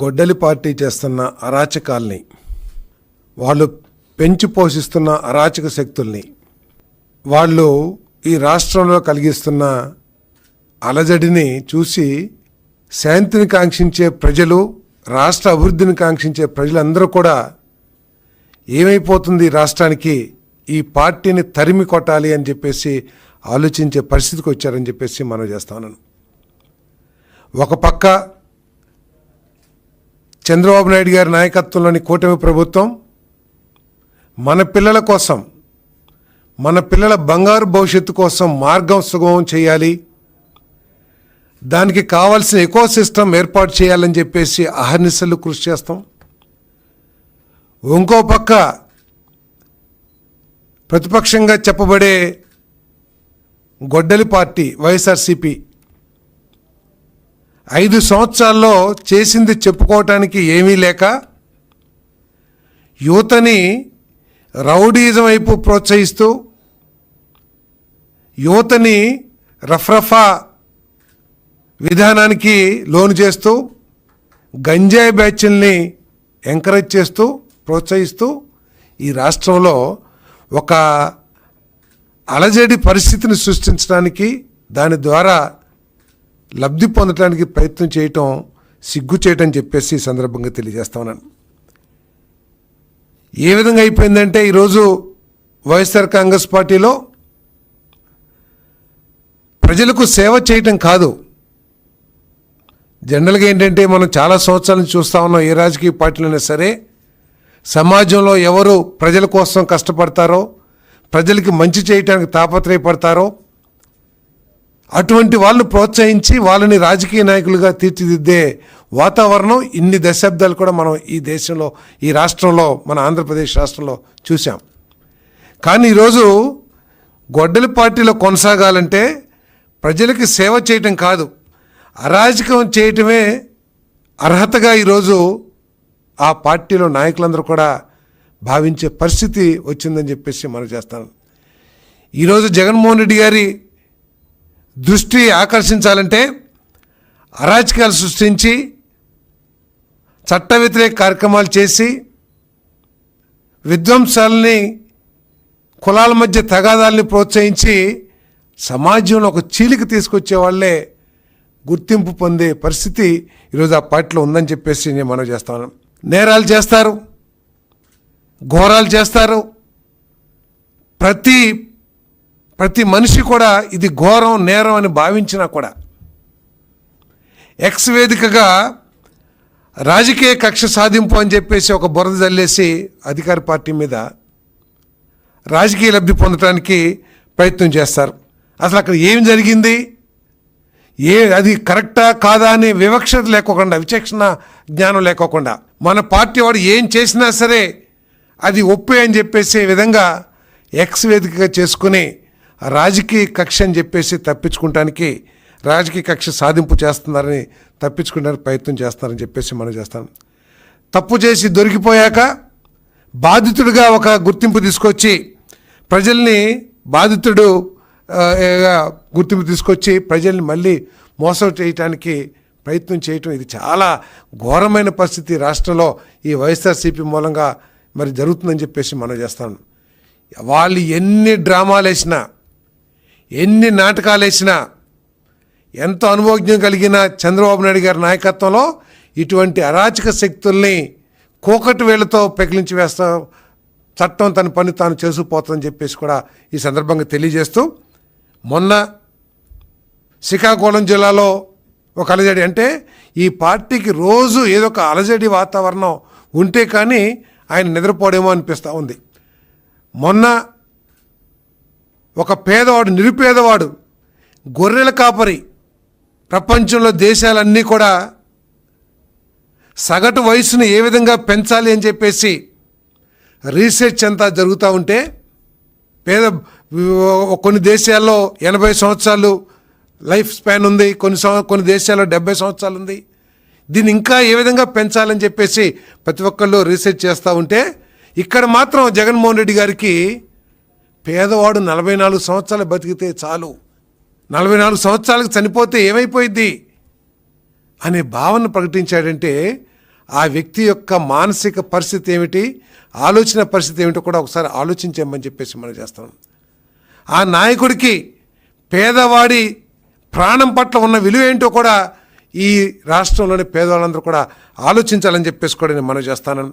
గొడ్డలి పార్టీ చేస్తున్న అరాచకాల్ని, వాళ్ళు పెంచి పోషిస్తున్న అరాచక శక్తుల్ని, వాళ్ళు ఈ రాష్ట్రంలో కలిగిస్తున్న అలజడిని చూసి శాంతిని కాంక్షించే ప్రజలు, రాష్ట్ర అభివృద్ధిని కాంక్షించే ప్రజలందరూ కూడా ఏమైపోతుంది రాష్ట్రానికి, ఈ పార్టీని తరిమి కొట్టాలి అని చెప్పేసి ఆలోచించే పరిస్థితికి వచ్చారని చెప్పేసి మనం చేస్తా ఉన్నాను. ఒక పక్క చంద్రబాబు నాయుడు గారి నాయకత్వంలోని కూటమి ప్రభుత్వం మన పిల్లల కోసం, మన పిల్లల బంగారు భవిష్యత్తు కోసం మార్గం సుగమం చేయాలి, దానికి కావాల్సిన ఎకో సిస్టమ్ ఏర్పాటు చేయాలని చెప్పేసి అహర్నిశలు కృషి చేస్తాం. ఇంకో పక్క ప్రతిపక్షంగా చెప్పబడే గొడ్డలి పార్టీ వైఎస్ఆర్సీపీ 5 సంవత్సరాల్లో చేసింది చెప్పుకోవటానికి ఏమీ లేక యువతని రౌడీజం వైపు ప్రోత్సహిస్తూ, యువతని రఫ్రఫా విధానానికి లోను చేస్తూ, గంజాయి బ్యాచ్ల్ని ఎంకరేజ్ చేస్తూ, ప్రోత్సహిస్తూ ఈ రాష్ట్రంలో ఒక అలజడి పరిస్థితిని సృష్టించడానికి, దాని ద్వారా లబ్ధి పొందడానికి ప్రయత్నం చేయటం సిగ్గు చేయటం చెప్పేసి ఈ సందర్భంగా తెలియజేస్తా ఉన్నాను. ఏ విధంగా అయిపోయిందంటే ఈరోజు వైఎస్ఆర్ కాంగ్రెస్ పార్టీలో ప్రజలకు సేవ చేయటం కాదు. జనరల్గా ఏంటంటే మనం చాలా సంవత్సరాల నుంచి చూస్తూ ఉన్నాం, ఏ రాజకీయ పార్టీలైనా సరే సమాజంలో ఎవరు ప్రజల కోసం కష్టపడతారో, ప్రజలకి మంచి చేయటానికి తాపత్రయపడతారో అటువంటి వాళ్ళు ప్రోత్సహించి వాళ్ళని రాజకీయ నాయకులుగా తీర్చిదిద్దే వాతావరణం ఇన్ని దశాబ్దాలు కూడా మనం ఈ దేశంలో, ఈ రాష్ట్రంలో, మన ఆంధ్రప్రదేశ్ రాష్ట్రంలో చూసాం. కానీ ఈరోజు గొడ్డలి పార్టీలో కొనసాగాలంటే ప్రజలకి సేవ చేయటం కాదు, అరాజకం చేయటమే అర్హతగా ఈరోజు ఆ పార్టీలో నాయకులందరూ కూడా భావించే పరిస్థితి వచ్చిందని చెప్పేసి మనం చేస్తాం. ఈరోజు జగన్మోహన్ రెడ్డి గారి దృష్టి ఆకర్షించాలంటే అరాచకాలు సృష్టించి, చట్ట వ్యతిరేక కార్యక్రమాలు చేసి, విధ్వంసాలని, కులాల మధ్య తగాదాలని ప్రోత్సహించి సమాజంలో ఒక చీలిక తీసుకొచ్చే వాళ్ళే గుర్తింపు పొందే పరిస్థితి ఈరోజు ఆ పార్టీలో ఉందని చెప్పేసి నేను మనం చేస్తాను. నేరాలు చేస్తారు, ఘోరాలు చేస్తారు. ప్రతి మనిషి కూడా ఇది ఘోరం, నేరం అని భావించినా కూడా ఎక్స్ వేదికగా రాజకీయ కక్ష సాధింపు అని చెప్పేసి ఒక బురద జల్లేసి అధికార పార్టీ మీద రాజకీయ లబ్ధి పొందడానికి ప్రయత్నం చేస్తారు. అసలు అక్కడ ఏం జరిగింది, అది కరెక్టా కాదా అనే వివక్షత లేకోకుండా, విచక్షణ జ్ఞానం లేకోకుండా, మన పార్టీ వాడు ఏం చేసినా సరే అది ఒప్పే అని చెప్పేసే విధంగా ఎక్స్ వేదికగా చేసుకుని రాజకీయ కక్ష అని చెప్పేసి తప్పించుకుంటానికి, రాజకీయ కక్ష సాధింపు చేస్తున్నారని తప్పించుకోవడానికి ప్రయత్నం చేస్తున్నారని చెప్పేసి మనం చేస్తాం. తప్పు చేసి దొరికిపోయాక బాధితుడిగా ఒక గుర్తింపు తీసుకొచ్చి ప్రజల్ని బాధితుడు గుర్తింపు తీసుకొచ్చి ప్రజల్ని మళ్ళీ మోసం చేయటానికి ప్రయత్నం చేయటం, ఇది చాలా ఘోరమైన పరిస్థితి రాష్ట్రంలో ఈ వైఎస్ఆర్సీపీ మూలంగా మరి జరుగుతుందని చెప్పేసి మనం చేస్తాం. వాళ్ళు ఎన్ని డ్రామాలు వేసినా, ఎన్ని నాటకాలు వేసినా, ఎంతో అనుభవజ్ఞం కలిగిన చంద్రబాబు నాయుడు గారి నాయకత్వంలో ఇటువంటి అరాచక శక్తుల్ని కోకటి వేళ్లతో పెకిలించి వేస్తా, చట్టం తన పని తాను చేసుకుపోతుందని చెప్పేసి కూడా ఈ సందర్భంగా తెలియజేస్తూ, మొన్న శ్రీకాకుళం జిల్లాలో ఒక అలజడి, అంటే ఈ పార్టీకి రోజు ఏదో ఒక అలజడి వాతావరణం ఉంటే కానీ ఆయన నిద్రపోడేమో అనిపిస్తూ ఉంది. మొన్న ఒక పేదవాడు, నిరుపేదవాడు, గొర్రెల కాపరి, ప్రపంచంలో దేశాలన్నీ కూడా సగటు వయసును ఏ విధంగా పెంచాలి అని చెప్పేసి రీసెర్చ్ అంతా జరుగుతూ ఉంటే, కొన్ని దేశాల్లో 80 సంవత్సరాలు లైఫ్ స్పాన్ ఉంది, కొన్ని దేశాల్లో 70 సంవత్సరాలు ఉంది. దీన్ని ఇంకా ఏ విధంగా పెంచాలని చెప్పేసి ప్రతి ఒక్కళ్ళు రీసెర్చ్ చేస్తూ ఉంటే, ఇక్కడ మాత్రం జగన్మోహన్ రెడ్డి గారికి పేదవాడు 44 సంవత్సరాలు బతికితే చాలు, 44 సంవత్సరాలకు చనిపోతే ఏమైపోయిద్ది అనే భావన ప్రకటించాడంటే ఆ వ్యక్తి యొక్క మానసిక పరిస్థితి ఏమిటి, ఆలోచన పరిస్థితి ఏమిటో కూడా ఒకసారి ఆలోచించామని చెప్పేసి మనం చేస్తాం. ఆ నాయకుడికి పేదవాడి ప్రాణం పట్ల ఉన్న విలువ ఏంటో కూడా ఈ రాష్ట్రంలోని పేదవాళ్ళందరూ కూడా ఆలోచించాలని చెప్పేసి కూడా నేను మనం చేస్తాను.